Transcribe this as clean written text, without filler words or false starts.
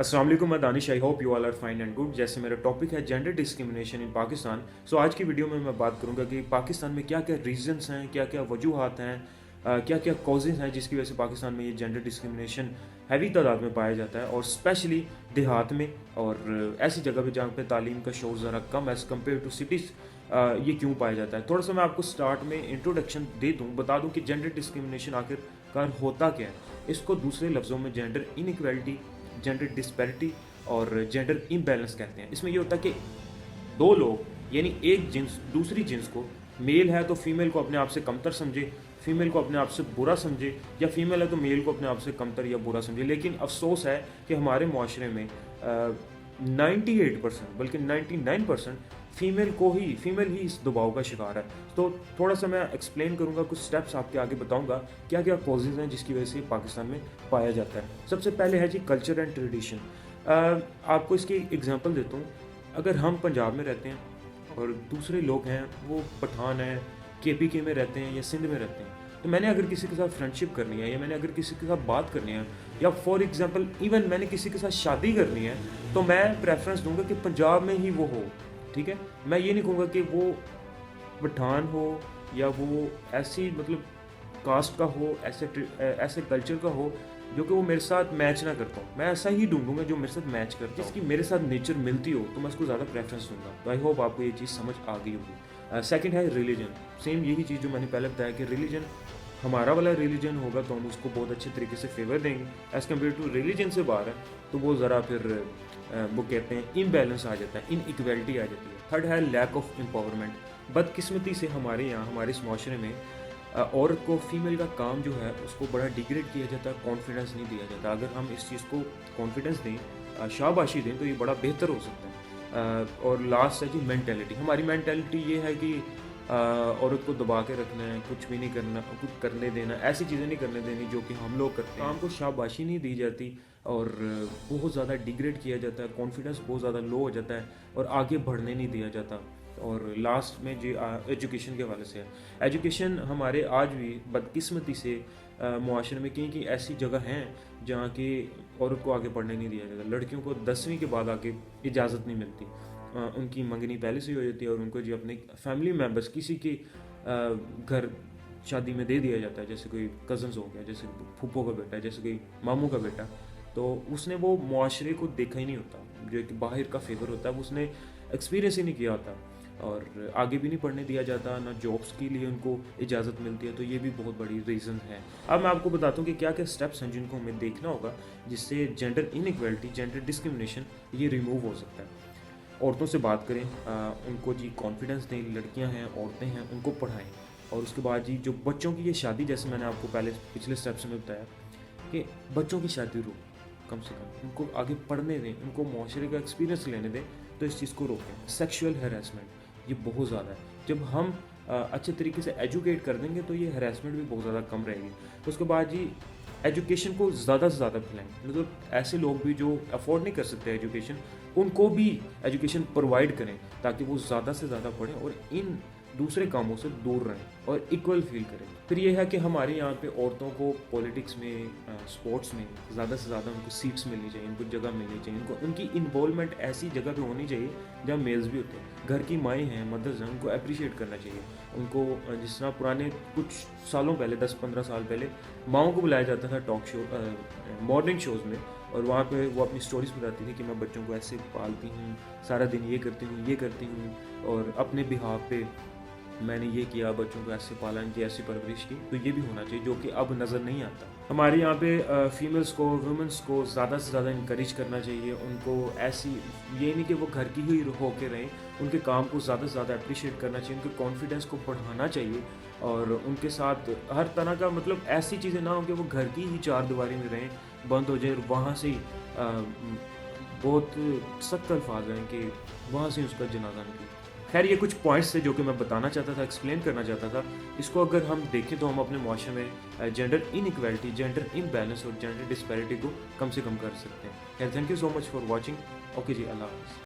अस्सलाम वालेकुम, मैं Danish. I hope you all are fine and good. जैसे मेरा टॉपिक है gender discrimination in Pakistan, so आज की वीडियो में मैं बात करूंगा कि पाकिस्तान में क्या क्या रीजंस हैं, क्या क्या वजूहात हैं, क्या क्या कॉजेज़ हैं जिसकी वजह से पाकिस्तान में ये जेंडर डिस्क्रिमिनेशन हैवी तादाद में पाया जाता है, और स्पेशली देहात में और ऐसी जगह पे जहाँ पे तालीम का शोर ज़रा कम एज़ कम्पेयर टू सिटीज़ ये क्यों पाया जाता है। थोड़ा सा मैं आपको स्टार्ट में इंट्रोडक्शन दे दूँ, बता दूँ कि जेंडर डिस्क्रिमिनेशन आखिरकार होता क्या है। इसको दूसरे लफ्ज़ों में जेंडर इनइक्वालिटी, जेंडर डिस्पैरिटी और जेंडर इम्बैलेंस कहते हैं। इसमें ये होता है कि दो लोग यानी एक जिन्स दूसरी जिन्स को, मेल है तो फीमेल को अपने आप से कमतर समझे, फीमेल को अपने आप से बुरा समझे, या फीमेल है तो मेल को अपने आप से कमतर या बुरा समझे। लेकिन अफसोस है कि हमारे माशरे में 98% बल्कि 99% फीमेल ही इस दबाव का शिकार है। तो थोड़ा सा मैं एक्सप्लेन करूंगा, कुछ स्टेप्स आपके आगे बताऊंगा क्या क्या कॉजेज़ हैं जिसकी वजह से पाकिस्तान में पाया जाता है। सबसे पहले है जी कल्चर एंड ट्रेडिशन। आपको इसकी एग्जांपल देता हूँ। अगर हम पंजाब में रहते हैं और दूसरे लोग हैं वो पठान हैं, KPK में रहते हैं या सिंध में रहते हैं, तो मैंने अगर किसी के साथ फ्रेंडशिप करनी है या मैंने अगर किसी के साथ बात करनी है या फॉर एग्जांपल इवन मैंने किसी के साथ शादी करनी है, तो मैं प्रेफरेंस दूंगा कि पंजाब में ही वो हो। ठीक है, मैं ये नहीं कहूँगा कि वो पठान हो या वो ऐसी मतलब कास्ट का हो, ऐसे कल्चर का हो जो कि वो मेरे साथ मैच ना करता हूँ। मैं ऐसा ही ढूंढूंगा जो मेरे साथ मैच करता है, जिसकी मेरे साथ नेचर मिलती हो, तो मैं उसको ज़्यादा प्रेफरेंस दूंगा। तो आई होप आपको ये चीज़ समझ आ गई होगी। सेकंड है रिलीजन। सेम यही चीज़ जो मैंने पहले बताया कि रिलीजन, हमारा वाला रिलीजन होगा तो हम उसको बहुत अच्छे तरीके से फेवर देंगे। एज़ कम्पेयर टू रिलीजन से बाहर है तो वो ज़रा फिर वो कहते हैं इम्बैलेंस आ जाता है, इनइक्वालिटी आ जाती है। थर्ड है लैक ऑफ एम्पावरमेंट। बदकिस्मती से हमारे यहाँ, हमारे इस माशरे में औरत को, फीमेल का काम जो है उसको बड़ा डिग्रेड किया जाता है, कॉन्फिडेंस नहीं दिया जाता। अगर हम इस चीज़ को कॉन्फिडेंस दें, शाबाशी दें, तो ये बड़ा बेहतर हो सकता है। और लास्ट है जी मेंटेलिटी। हमारी मेंटेलिटी ये है कि औरत को दबा के रखना है, कुछ भी नहीं करना, कुछ करने देना, ऐसी चीज़ें नहीं करने देनी जो कि हम लोग करते हैं। काम को शाबाशी नहीं दी जाती और बहुत ज़्यादा डिग्रेड किया जाता है, कॉन्फिडेंस बहुत ज़्यादा लो हो जाता है और आगे बढ़ने नहीं दिया जाता। और लास्ट में जी एजुकेशन के हवाले से है। एजुकेशन हमारे आज भी बदकिस्मती से मुआशरे में कहीं कहीं ऐसी जगह हैं जहाँ की औरत को आगे पढ़ने नहीं दिया जाता। लड़कियों को 10वीं के बाद आगे इजाज़त नहीं मिलती, उनकी मंगनी पहले से ही हो जाती है और उनको जी अपने फैमिली मेम्बर्स किसी के घर शादी में दे दिया जाता है। जैसे कोई कज़न्स हो गया, जैसे फूफो का बेटा, जैसे कोई मामू का बेटा, तो उसने वो मुआशरे को देखा ही नहीं होता, जो कि बाहर का फेवर होता है वो उसने एक्सपीरियंस ही नहीं किया होता, और आगे भी नहीं पढ़ने दिया जाता, ना जॉब्स के लिए उनको इजाज़त मिलती है। तो ये भी बहुत बड़ी रीज़न है। अब मैं आपको बताता हूँ कि क्या क्या स्टेप्स हैं जिनको हमें देखना होगा जिससे जेंडर इनइक्वालिटी, जेंडर डिस्क्रिमिनेशन ये रिमूव हो सकता है। औरतों से बात करें, उनको जी कॉन्फिडेंस दें, लड़कियां हैं, औरतें हैं, उनको पढ़ाएं। और उसके बाद जी जो बच्चों की ये शादी, जैसे मैंने आपको पहले पिछले स्टेप्स में बताया कि बच्चों की शादी रोक, कम से कम उनको आगे पढ़ने दें, उनको मुआशरे का एक्सपीरियंस लेने दें, तो इस चीज़ को रोकें। सेक्शुअल हैरेसमेंट ये बहुत ज़्यादा है। जब हम अच्छे तरीके से एजुकेट कर देंगे तो ये हैरेसमेंट भी बहुत ज़्यादा कम रहेगी। तो उसके बाद जी एजुकेशन को ज़्यादा से ज़्यादा फैलाएं, मतलब ऐसे लोग भी जो अफोर्ड नहीं कर सकते एजुकेशन, उनको भी एजुकेशन प्रोवाइड करें ताकि वो ज़्यादा से ज़्यादा पढ़ें और इन दूसरे कामों से दूर रहें और इक्वल फील करें। फिर ये है कि हमारे यहाँ पे औरतों को पॉलिटिक्स में, स्पोर्ट्स में ज़्यादा से ज़्यादा उनको सीट्स मिलनी चाहिए, उनको जगह मिलनी चाहिए, उनको उनकी इन्वॉल्वमेंट ऐसी जगह पे होनी चाहिए जहाँ मेल्स भी होते हैं। घर की माएँ हैं, मदर्स हैं, उनको अप्रिशिएट करना चाहिए। उनको जिस तरह पुराने कुछ सालों पहले, 10-15 साल पहले, माओं को बुलाया जाता था टॉक शो, मॉर्निंग शोज़ में, और वहाँ पे वो अपनी स्टोरीज बताती थी कि मैं बच्चों को ऐसे पालती हूँ, सारा दिन ये करती हूँ और अपने बिहाफ पे मैंने ये किया, बच्चों को ऐसे पालन की, ऐसी परवरिश की। तो ये भी होना चाहिए जो कि अब नज़र नहीं आता। हमारे यहाँ पे फीमेल्स को, वुमेंस को ज़्यादा से ज़्यादा इंकरेज करना चाहिए। उनको ऐसी, ये नहीं कि वो घर की ही होके रहें, उनके काम को ज़्यादा से ज़्यादा अप्रिशिएट करना चाहिए, उनके कॉन्फिडेंस को बढ़ाना चाहिए और उनके साथ हर तरह का, मतलब ऐसी चीज़ें ना हो कि वो घर की ही चार दीवारी में रहें, बंद हो जाए, वहाँ से ही बहुत सख्त अल्फाज हैं कि वहाँ से उसका जनाजा निकले। खैर ये कुछ पॉइंट्स थे जो कि मैं बताना चाहता था, एक्सप्लेन करना चाहता था। इसको अगर हम देखें तो हम अपने मुआशरे में जेंडर इनइक्वालिटी, जेंडर इम्बैलेंस और जेंडर डिस्पैरिटी को कम से कम कर सकते हैं। खैर thank you so much for watching. Okay जी, अल्लाह हाफ़िज़।